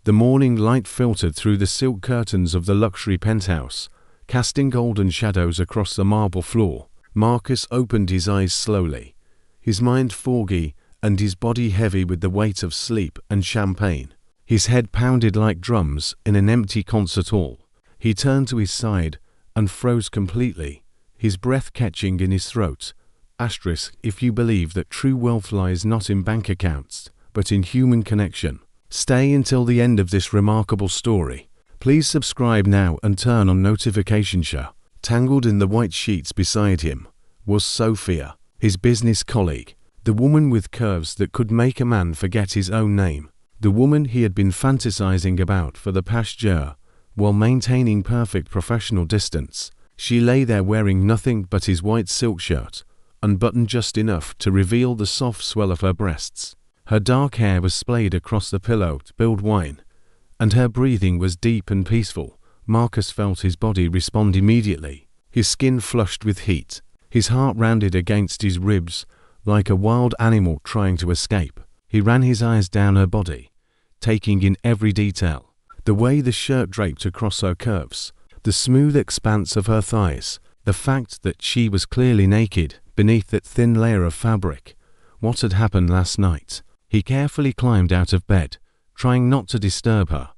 The morning light filtered through the silk curtains of the luxury penthouse, casting golden shadows across the marble floor. Marcus opened his eyes slowly, his mind foggy and his body heavy with the weight of sleep and champagne. His head pounded like drums in an empty concert hall. He turned to his side and froze completely, his breath catching in his throat. If you believe that true wealth lies not in bank accounts, but in human connection. Stay until the end of this remarkable story. Please subscribe now and turn on notification share. Tangled in the white sheets beside him was Sophia, his business colleague, the woman with curves that could make a man forget his own name, the woman he had been fantasizing about for the past year, while maintaining perfect professional distance. She lay there wearing nothing but his white silk shirt, unbuttoned just enough to reveal the soft swell of her breasts. Her dark hair was splayed across the pillow spilled wine, and her breathing was deep and peaceful. Marcus felt his body respond immediately, his skin flushed with heat, his heart rounded against his ribs like a wild animal trying to escape. He ran his eyes down her body, taking in every detail, the way the shirt draped across her curves, the smooth expanse of her thighs, the fact that she was clearly naked beneath that thin layer of fabric. What had happened last night? He carefully climbed out of bed, trying not to disturb her,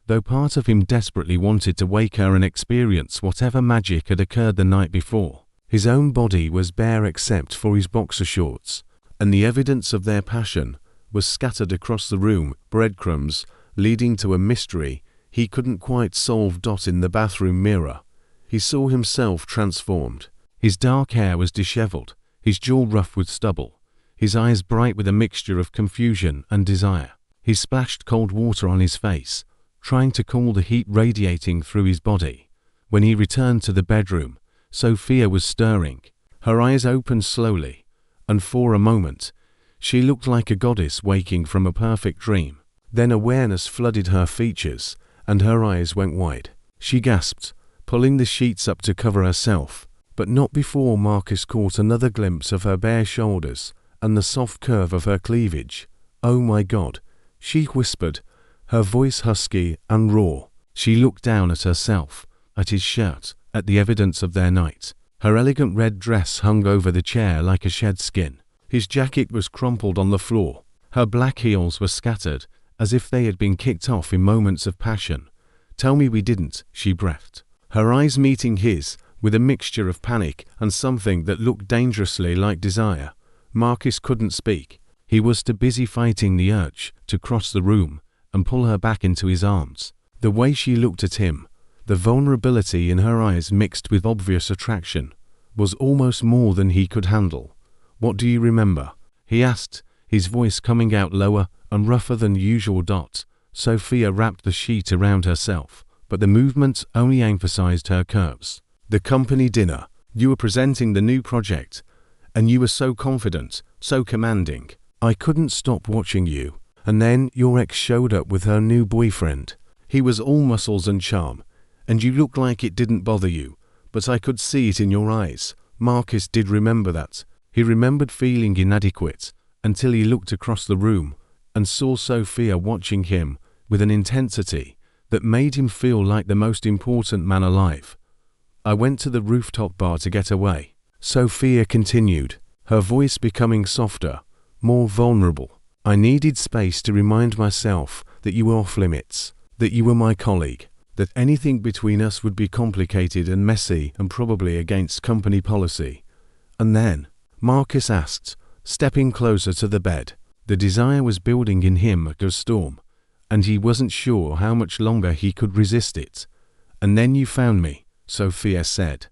though part of him desperately wanted to wake her and experience whatever magic had occurred the night before. His own body was bare except for his boxer shorts, and the evidence of their passion was scattered across the room, breadcrumbs leading to a mystery he couldn't quite solve. In the bathroom mirror, he saw himself transformed. His dark hair was disheveled, his jaw rough with stubble, his eyes bright with a mixture of confusion and desire. He splashed cold water on his face, trying to cool the heat radiating through his body. When he returned to the bedroom, Sophia was stirring. Her eyes opened slowly, and for a moment, she looked like a goddess waking from a perfect dream. Then awareness flooded her features, and her eyes went wide. She gasped, pulling the sheets up to cover herself, but not before Marcus caught another glimpse of her bare shoulders and the soft curve of her cleavage. "Oh my God," she whispered, her voice husky and raw. She looked down at herself, at his shirt, at the evidence of their night. Her elegant red dress hung over the chair like a shed skin. His jacket was crumpled on the floor. Her black heels were scattered, as if they had been kicked off in moments of passion. "Tell me we didn't," she breathed, her eyes meeting his with a mixture of panic and something that looked dangerously like desire. Marcus couldn't speak. He was too busy fighting the urge to cross the room and pull her back into his arms. The way she looked at him, the vulnerability in her eyes mixed with obvious attraction, was almost more than he could handle. "What do you remember?" he asked, his voice coming out lower and rougher than usual. Sophia wrapped the sheet around herself, but the movement only emphasized her curves. "The company dinner. You were presenting the new project, and you were so confident, so commanding. I couldn't stop watching you. And then your ex showed up with her new boyfriend. He was all muscles and charm, and you looked like it didn't bother you, but I could see it in your eyes." Marcus did remember that. He remembered feeling inadequate until he looked across the room and saw Sophia watching him with an intensity that made him feel like the most important man alive. "I went to the rooftop bar to get away," Sophia continued, her voice becoming softer, more vulnerable. "I needed space to remind myself that you were off limits, that you were my colleague, that anything between us would be complicated and messy and probably against company policy." "And then?" Marcus asked, stepping closer to the bed. The desire was building in him like a storm, and he wasn't sure how much longer he could resist it. "And then you found me," Sophia said,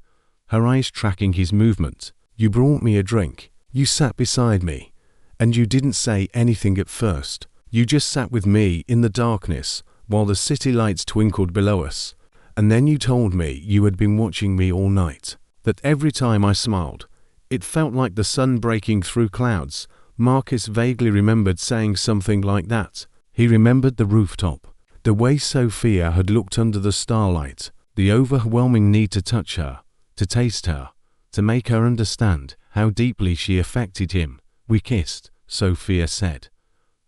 her eyes tracking his movement. "You brought me a drink. You sat beside me. And you didn't say anything at first. You just sat with me in the darkness while the city lights twinkled below us. And then you told me you had been watching me all night. That every time I smiled, it felt like the sun breaking through clouds." Marcus vaguely remembered saying something like that. He remembered the rooftop, the way Sophia had looked under the starlight, the overwhelming need to touch her, to taste her, to make her understand how deeply she affected him. "We kissed," Sophia said,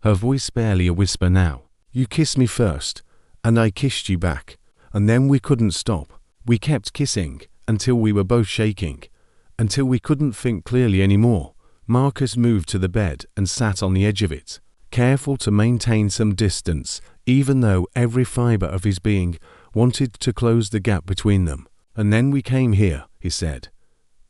her voice barely a whisper now. You kissed me first, and I kissed you back, and then we couldn't stop. We kept kissing, until we were both shaking, until we couldn't think clearly anymore. Marcus moved to the bed and sat on the edge of it, careful to maintain some distance, even though every fiber of his being wanted to close the gap between them. And then we came here, he said,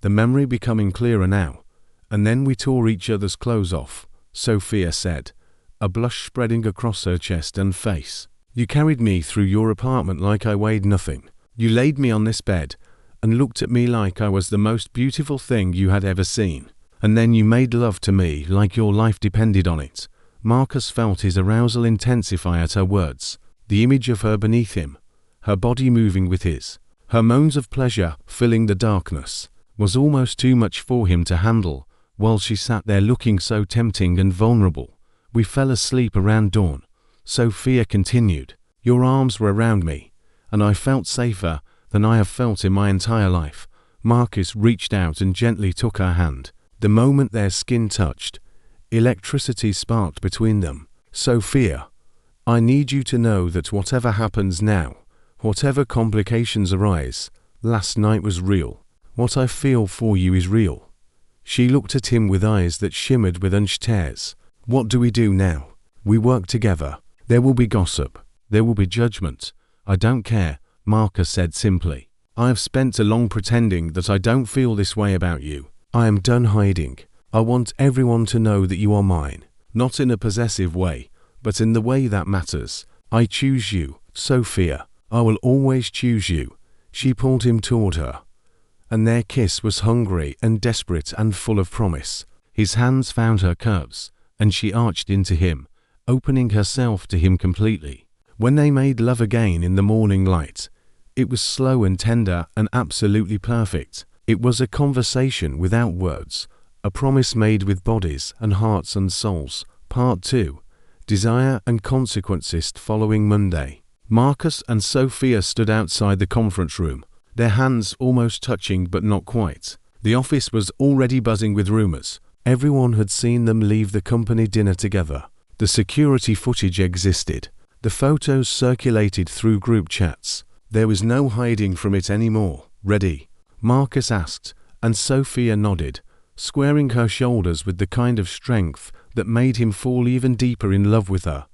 the memory becoming clearer now. And then we tore each other's clothes off, Sophia said, a blush spreading across her chest and face. You carried me through your apartment like I weighed nothing. You laid me on this bed and looked at me like I was the most beautiful thing you had ever seen. And then you made love to me like your life depended on it. Marcus felt his arousal intensify at her words, the image of her beneath him, her body moving with his, her moans of pleasure filling the darkness, was almost too much for him to handle, while she sat there looking so tempting and vulnerable. We fell asleep around dawn. Sophia continued. Your arms were around me, and I felt safer than I have felt in my entire life. Marcus reached out and gently took her hand. The moment their skin touched, electricity sparked between them. Sophia, I need you to know that whatever happens now, whatever complications arise, last night was real. What I feel for you is real. She looked at him with eyes that shimmered with unshed tears. What do we do now? We work together. There will be gossip. There will be judgment. I don't care, Marcus said simply. I have spent too long pretending that I don't feel this way about you. I am done hiding. I want everyone to know that you are mine. Not in a possessive way, but in the way that matters. I choose you, Sophia. I will always choose you. She pulled him toward her, and their kiss was hungry and desperate and full of promise. His hands found her curves, and she arched into him, opening herself to him completely. When they made love again in the morning light, it was slow and tender and absolutely perfect. It was a conversation without words, a promise made with bodies and hearts and souls. Part 2. Desire and Consequences. Following Monday, Marcus and Sophia stood outside the conference room, their hands almost touching but not quite. The office was already buzzing with rumors. Everyone had seen them leave the company dinner together. The security footage existed. The photos circulated through group chats. There was no hiding from it anymore. Ready? Marcus asked, and Sophia nodded, squaring her shoulders with the kind of strength that made him fall even deeper in love with her.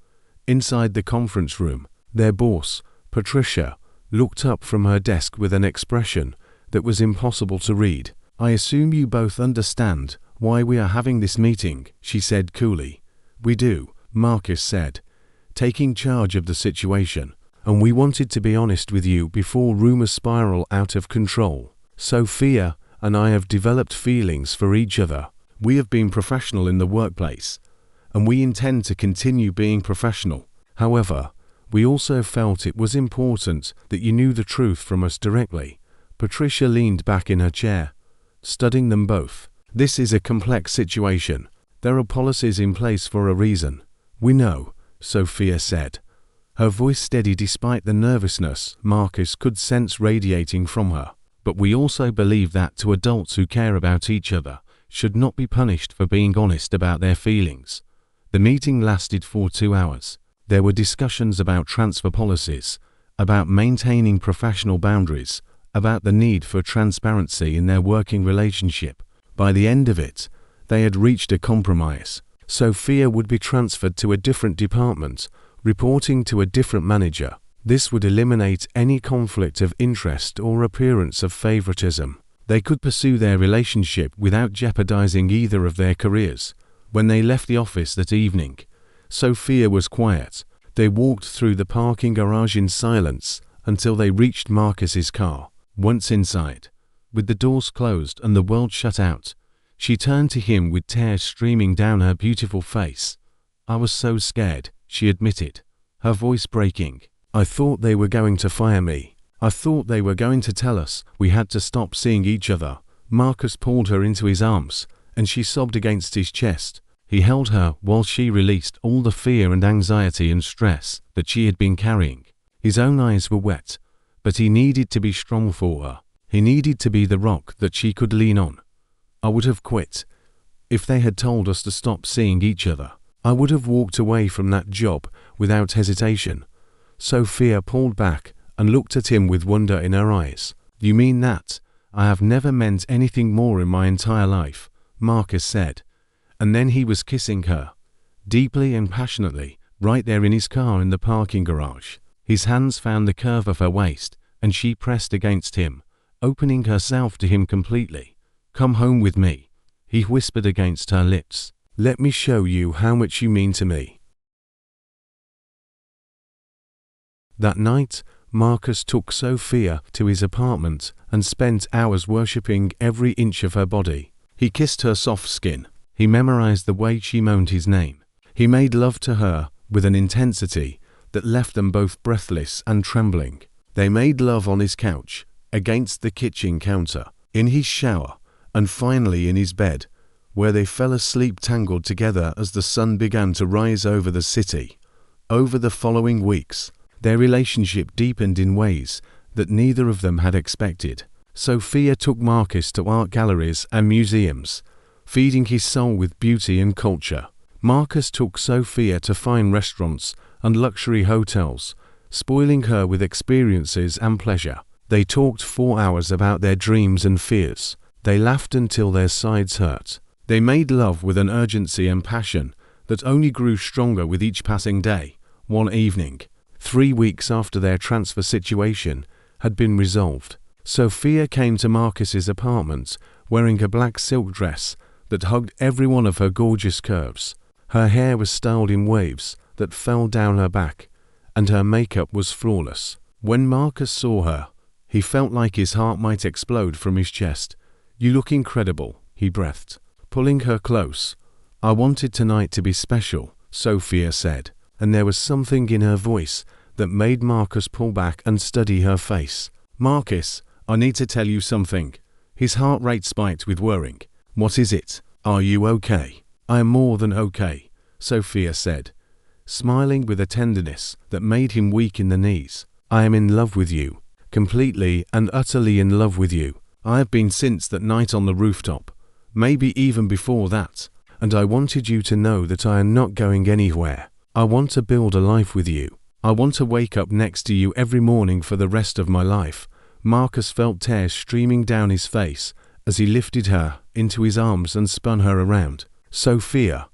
Inside the conference room, their boss, Patricia, looked up from her desk with an expression that was impossible to read. I assume you both understand why we are having this meeting, she said coolly. We do, Marcus said, taking charge of the situation, and we wanted to be honest with you before rumors spiral out of control. Sophia and I have developed feelings for each other. We have been professional in the workplace, and we intend to continue being professional. However, we also felt it was important that you knew the truth from us directly. Patricia leaned back in her chair, studying them both. This is a complex situation. There are policies in place for a reason. We know, Sophia said, her voice steady despite the nervousness Marcus could sense radiating from her. But we also believe that two adults who care about each other should not be punished for being honest about their feelings. The meeting lasted for 2 hours. There were discussions about transfer policies, about maintaining professional boundaries, about the need for transparency in their working relationship. By the end of it, they had reached a compromise. Sophia would be transferred to a different department, reporting to a different manager. This would eliminate any conflict of interest or appearance of favoritism. They could pursue their relationship without jeopardizing either of their careers. When they left the office that evening, Sophia was quiet. They walked through the parking garage in silence until they reached Marcus's car. Once inside, with the doors closed and the world shut out, she turned to him with tears streaming down her beautiful face. I was so scared, she admitted, her voice breaking. I thought they were going to fire me. I thought they were going to tell us we had to stop seeing each other. Marcus pulled her into his arms, and she sobbed against his chest. He held her while she released all the fear and anxiety and stress that she had been carrying. His own eyes were wet, but he needed to be strong for her. He needed to be the rock that she could lean on. I would have quit if they had told us to stop seeing each other. I would have walked away from that job without hesitation. Sophia pulled back and looked at him with wonder in her eyes. You mean that? I have never meant anything more in my entire life, Marcus said. And then he was kissing her, deeply and passionately, right there in his car in the parking garage. His hands found the curve of her waist, and she pressed against him, opening herself to him completely. Come home with me, he whispered against her lips. Let me show you how much you mean to me. That night, Marcus took Sophia to his apartment and spent hours worshipping every inch of her body. He kissed her soft skin. He memorized the way she moaned his name. He made love to her with an intensity that left them both breathless and trembling. They made love on his couch, against the kitchen counter, in his shower, and finally in his bed, where they fell asleep tangled together as the sun began to rise over the city. Over the following weeks, their relationship deepened in ways that neither of them had expected. Sophia took Marcus to art galleries and museums, feeding his soul with beauty and culture. Marcus took Sophia to fine restaurants and luxury hotels, spoiling her with experiences and pleasure. They talked 4 hours about their dreams and fears. They laughed until their sides hurt. They made love with an urgency and passion that only grew stronger with each passing day. One evening, 3 weeks after their transfer situation had been resolved, Sophia came to Marcus's apartment wearing a black silk dress that hugged every one of her gorgeous curves. Her hair was styled in waves that fell down her back, and her makeup was flawless. When Marcus saw her, he felt like his heart might explode from his chest. You look incredible, he breathed, pulling her close. I wanted tonight to be special, Sophia said, and there was something in her voice that made Marcus pull back and study her face. Marcus, I need to tell you something. His heart rate spiked with worrying. What is it? Are you okay? I am more than okay, Sophia said, smiling with a tenderness that made him weak in the knees. I am in love with you, completely and utterly in love with you. I have been since that night on the rooftop, maybe even before that, and I wanted you to know that I am not going anywhere. I want to build a life with you. I want to wake up next to you every morning for the rest of my life. Marcus felt tears streaming down his face as he lifted her into his arms and spun her around. Sophia,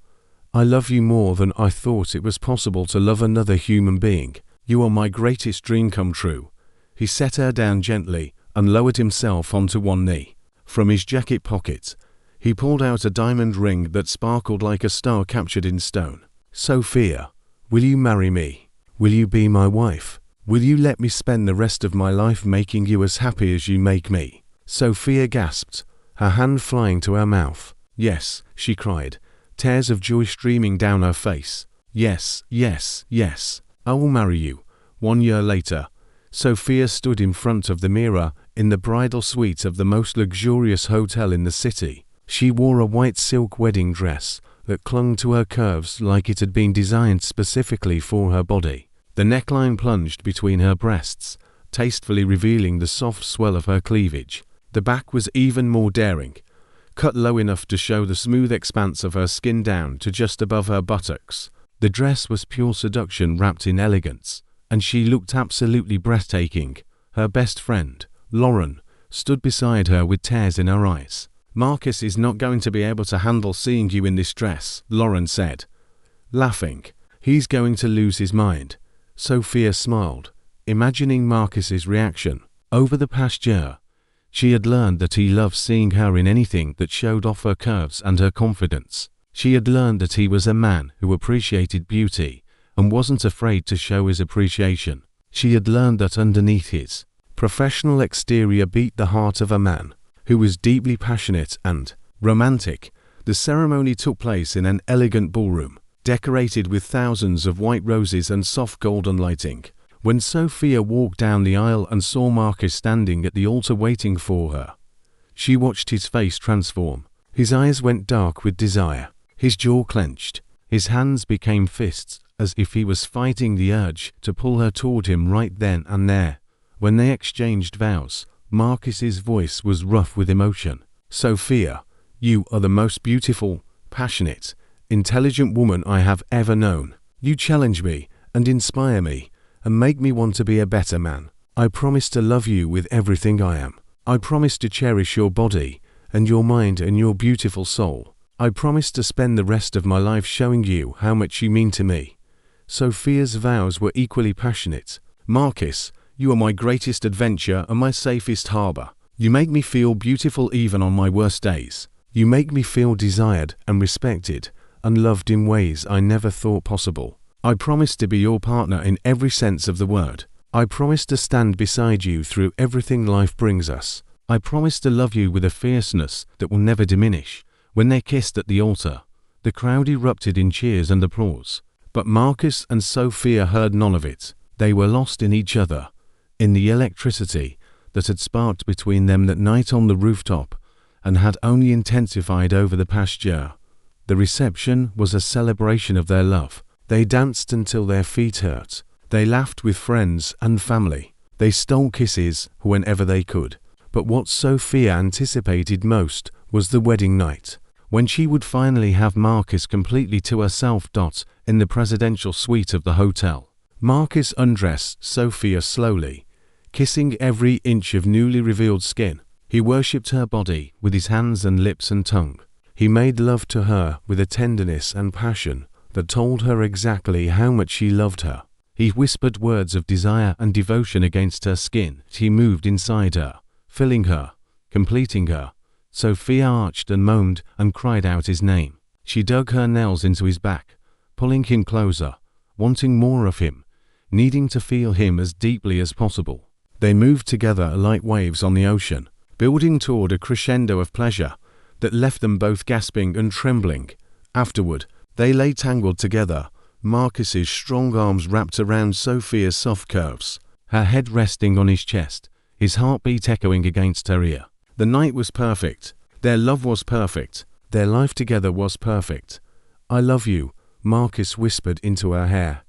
I love you more than I thought it was possible to love another human being. You are my greatest dream come true. He set her down gently and lowered himself onto one knee. From his jacket pocket, he pulled out a diamond ring that sparkled like a star captured in stone. Sophia, will you marry me? Will you be my wife? Will you let me spend the rest of my life making you as happy as you make me? Sophia gasped, her hand flying to her mouth. Yes, she cried, tears of joy streaming down her face. Yes, yes, yes, I will marry you. 1 year later, Sophia stood in front of the mirror in the bridal suite of the most luxurious hotel in the city. She wore a white silk wedding dress that clung to her curves like it had been designed specifically for her body. The neckline plunged between her breasts, tastefully revealing the soft swell of her cleavage. The back was even more daring, cut low enough to show the smooth expanse of her skin down to just above her buttocks. The dress was pure seduction wrapped in elegance, and she looked absolutely breathtaking. Her best friend, Lauren, stood beside her with tears in her eyes. Marcus is not going to be able to handle seeing you in this dress, Lauren said, laughing. He's going to lose his mind. Sophia smiled, imagining Marcus's reaction. Over the past year, she had learned that he loved seeing her in anything that showed off her curves and her confidence. She had learned that he was a man who appreciated beauty and wasn't afraid to show his appreciation. She had learned that underneath his professional exterior beat the heart of a man who was deeply passionate and romantic. The ceremony took place in an elegant ballroom, decorated with thousands of white roses and soft golden lighting. When Sophia walked down the aisle and saw Marcus standing at the altar waiting for her, she watched his face transform. His eyes went dark with desire. His jaw clenched. His hands became fists, as if he was fighting the urge to pull her toward him right then and there. When they exchanged vows, Marcus's voice was rough with emotion. Sophia, you are the most beautiful, passionate, intelligent woman I have ever known. You challenge me and inspire me and make me want to be a better man. I promise to love you with everything I am. I promise to cherish your body and your mind and your beautiful soul. I promise to spend the rest of my life showing you how much you mean to me." Sophia's vows were equally passionate. "Marcus, you are my greatest adventure and my safest harbor. You make me feel beautiful even on my worst days. You make me feel desired and respected and loved in ways I never thought possible. I promise to be your partner in every sense of the word. I promise to stand beside you through everything life brings us. I promise to love you with a fierceness that will never diminish." When they kissed at the altar, the crowd erupted in cheers and applause. But Marcus and Sophia heard none of it. They were lost in each other, in the electricity that had sparked between them that night on the rooftop and had only intensified over the past year. The reception was a celebration of their love. They danced until their feet hurt. They laughed with friends and family. They stole kisses whenever they could. But what Sophia anticipated most was the wedding night, when she would finally have Marcus completely to herself. In the presidential suite of the hotel, Marcus undressed Sophia slowly, kissing every inch of newly revealed skin. He worshipped her body with his hands and lips and tongue. He made love to her with a tenderness and passion that told her exactly how much he loved her. He whispered words of desire and devotion against her skin. He moved inside her, filling her, completing her. Sophia arched and moaned and cried out his name. She dug her nails into his back, pulling him closer, wanting more of him, needing to feel him as deeply as possible. They moved together like waves on the ocean, building toward a crescendo of pleasure that left them both gasping and trembling. Afterward, they lay tangled together, Marcus's strong arms wrapped around Sophia's soft curves, her head resting on his chest, his heartbeat echoing against her ear. The night was perfect. Their love was perfect. Their life together was perfect. "I love you," Marcus whispered into her hair.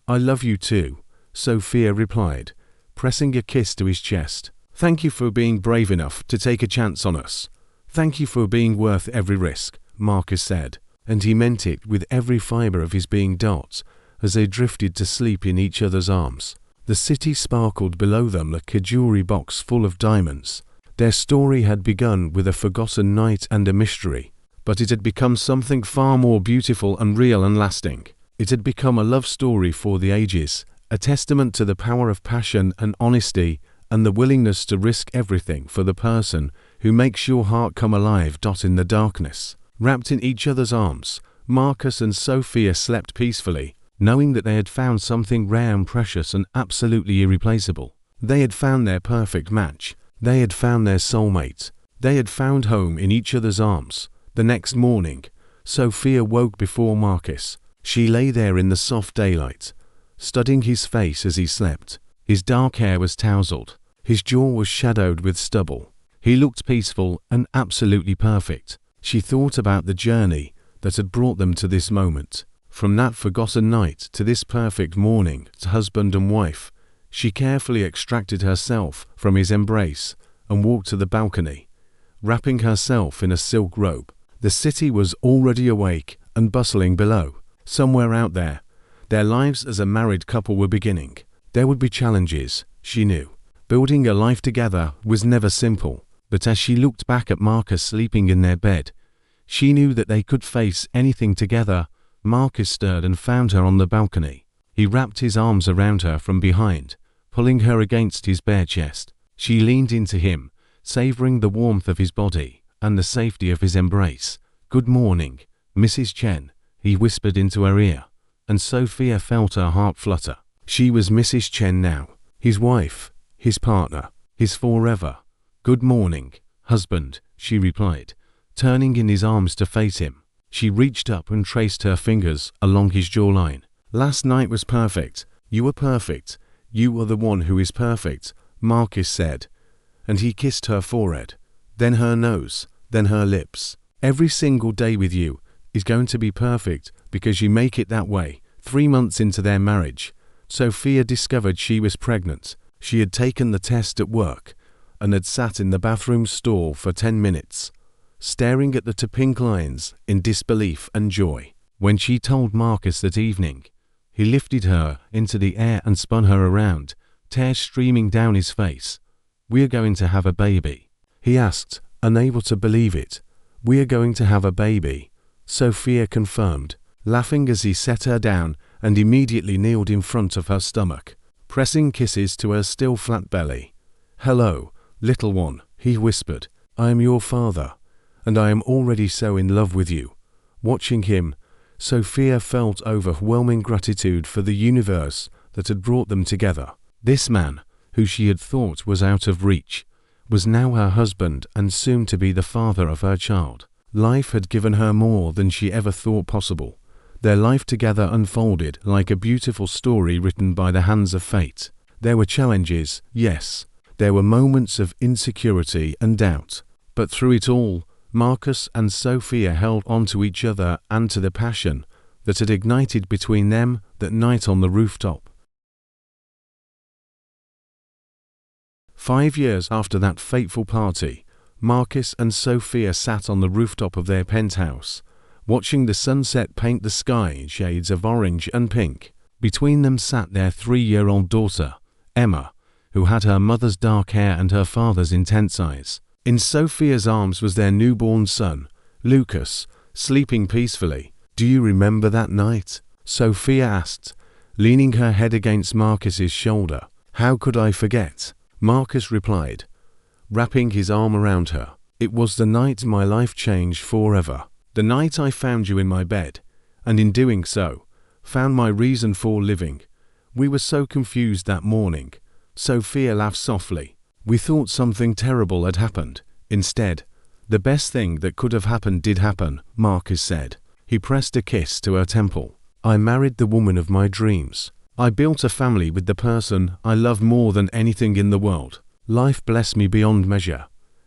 "I love you too," Sophia replied, pressing a kiss to his chest. "Thank you for being brave enough to take a chance on us. Thank you for being worth every risk," Marcus said, and he meant it with every fiber of his being. As they drifted to sleep in each other's arms, the city sparkled below them like a jewelry box full of diamonds. Their story had begun with a forgotten night and a mystery, but it had become something far more beautiful and real and lasting. It had become a love story for the ages, a testament to the power of passion and honesty and the willingness to risk everything for the person who makes your heart come alive. In the darkness, wrapped in each other's arms, Marcus and Sophia slept peacefully, knowing that they had found something rare and precious and absolutely irreplaceable. They had found their perfect match. They had found their soulmate. They had found home in each other's arms. The next morning, Sophia woke before Marcus. She lay there in the soft daylight, studying his face as he slept. His dark hair was tousled. His jaw was shadowed with stubble. He looked peaceful and absolutely perfect. She thought about the journey that had brought them to this moment. From that forgotten night to this perfect morning as husband and wife, she carefully extracted herself from his embrace and walked to the balcony, wrapping herself in a silk robe. The city was already awake and bustling below. Somewhere out there, their lives as a married couple were beginning. There would be challenges, she knew. Building a life together was never simple, but as she looked back at Marcus sleeping in their bed, she knew that they could face anything together. Marcus stirred and found her on the balcony. He wrapped his arms around her from behind, pulling her against his bare chest. She leaned into him, savoring the warmth of his body and the safety of his embrace. "Good morning, Mrs. Chen," he whispered into her ear, and Sophia felt her heart flutter. She was Mrs. Chen now, his wife, his partner, his forever. "Good morning, husband," she replied, turning in his arms to face him. She reached up and traced her fingers along his jawline. "Last night was perfect. You were perfect. You are the one who is perfect," Marcus said, and he kissed her forehead, then her nose, then her lips. "Every single day with you is going to be perfect because you make it that way." 3 months into their marriage, Sophia discovered she was pregnant. She had taken the test at work and had sat in the bathroom stall for 10 minutes, staring at the pink lines in disbelief and joy. When she told Marcus that evening, he lifted her into the air and spun her around, tears streaming down his face. "We're going to have a baby," he asked, unable to believe it. "We're going to have a baby," Sophia confirmed, laughing as he set her down and immediately kneeled in front of her stomach, pressing kisses to her still flat belly. "Hello, little one," he whispered. "I am your father, and I am already so in love with you." Watching him, Sophia felt overwhelming gratitude for the universe that had brought them together. This man, who she had thought was out of reach, was now her husband and soon to be the father of her child. Life had given her more than she ever thought possible. Their life together unfolded like a beautiful story written by the hands of fate. There were challenges, yes. There were moments of insecurity and doubt. But through it all, Marcus and Sophia held on to each other and to the passion that had ignited between them that night on the rooftop. 5 years after that fateful party, Marcus and Sophia sat on the rooftop of their penthouse, watching the sunset paint the sky in shades of orange and pink. Between them sat their 3-year-old daughter, Emma, who had her mother's dark hair and her father's intense eyes. In Sophia's arms was their newborn son, Lucas, sleeping peacefully. "Do you remember that night?" Sophia asked, leaning her head against Marcus's shoulder. "How could I forget?" Marcus replied, wrapping his arm around her. "It was the night my life changed forever. The night I found you in my bed, and in doing so, found my reason for living. We were so confused that morning." Sophia laughed softly. "We thought something terrible had happened. Instead, the best thing that could have happened did happen," Marcus said. He pressed a kiss to her temple. "I married the woman of my dreams. I built a family with the person I love more than anything in the world. Life blessed me beyond measure."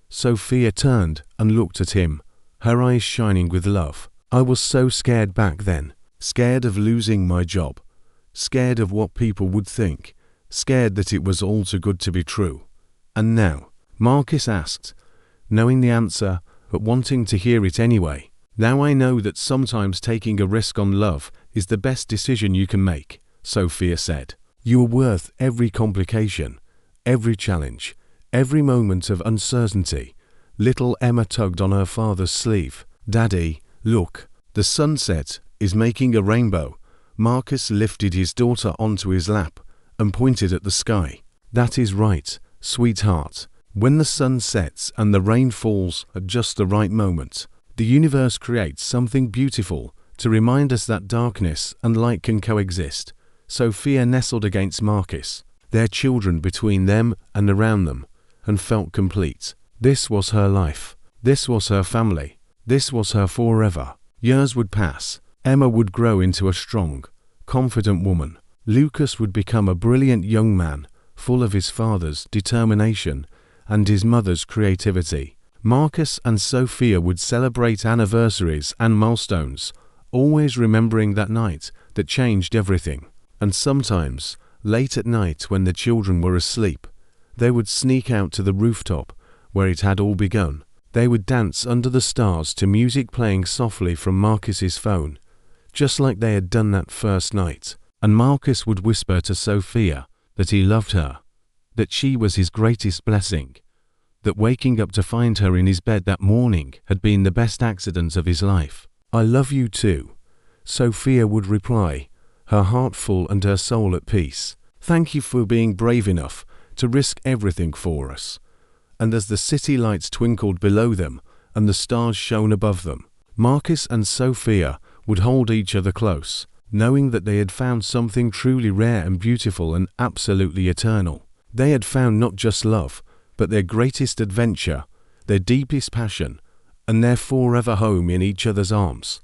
Sophia turned and looked at him, her eyes shining with love. "I was so scared back then, scared of losing my job, scared of what people would think, scared that it was all too good to be true. And now?" Marcus asked, knowing the answer, but wanting to hear it anyway. "Now I know that sometimes taking a risk on love is the best decision you can make," Sophia said. "You are worth every complication, every challenge, every moment of uncertainty." Little Emma tugged on her father's sleeve. "Daddy, look, the sunset is making a rainbow." Marcus lifted his daughter onto his lap and pointed at the sky. "That is right, sweetheart. When the sun sets and the rain falls at just the right moment, the universe creates something beautiful to remind us that darkness and light can coexist." Sophia nestled against Marcus, their children between them and around them, and felt complete. This was her life. This was her family. This was her forever. Years would pass. Emma would grow into a strong, confident woman. Lucas would become a brilliant young man, full of his father's determination and his mother's creativity. Marcus and Sophia would celebrate anniversaries and milestones, always remembering that night that changed everything. And sometimes, late at night when the children were asleep, they would sneak out to the rooftop where it had all begun. They would dance under the stars to music playing softly from Marcus's phone, just like they had done that first night. And Marcus would whisper to Sophia that he loved her, that she was his greatest blessing, that waking up to find her in his bed that morning had been the best accident of his life. "I love you too," Sophia would reply, her heart full and her soul at peace. "Thank you for being brave enough to risk everything for us." And as the city lights twinkled below them and the stars shone above them, Marcus and Sophia would hold each other close, knowing that they had found something truly rare and beautiful and absolutely eternal. They had found not just love, but their greatest adventure, their deepest passion, and their forever home in each other's arms.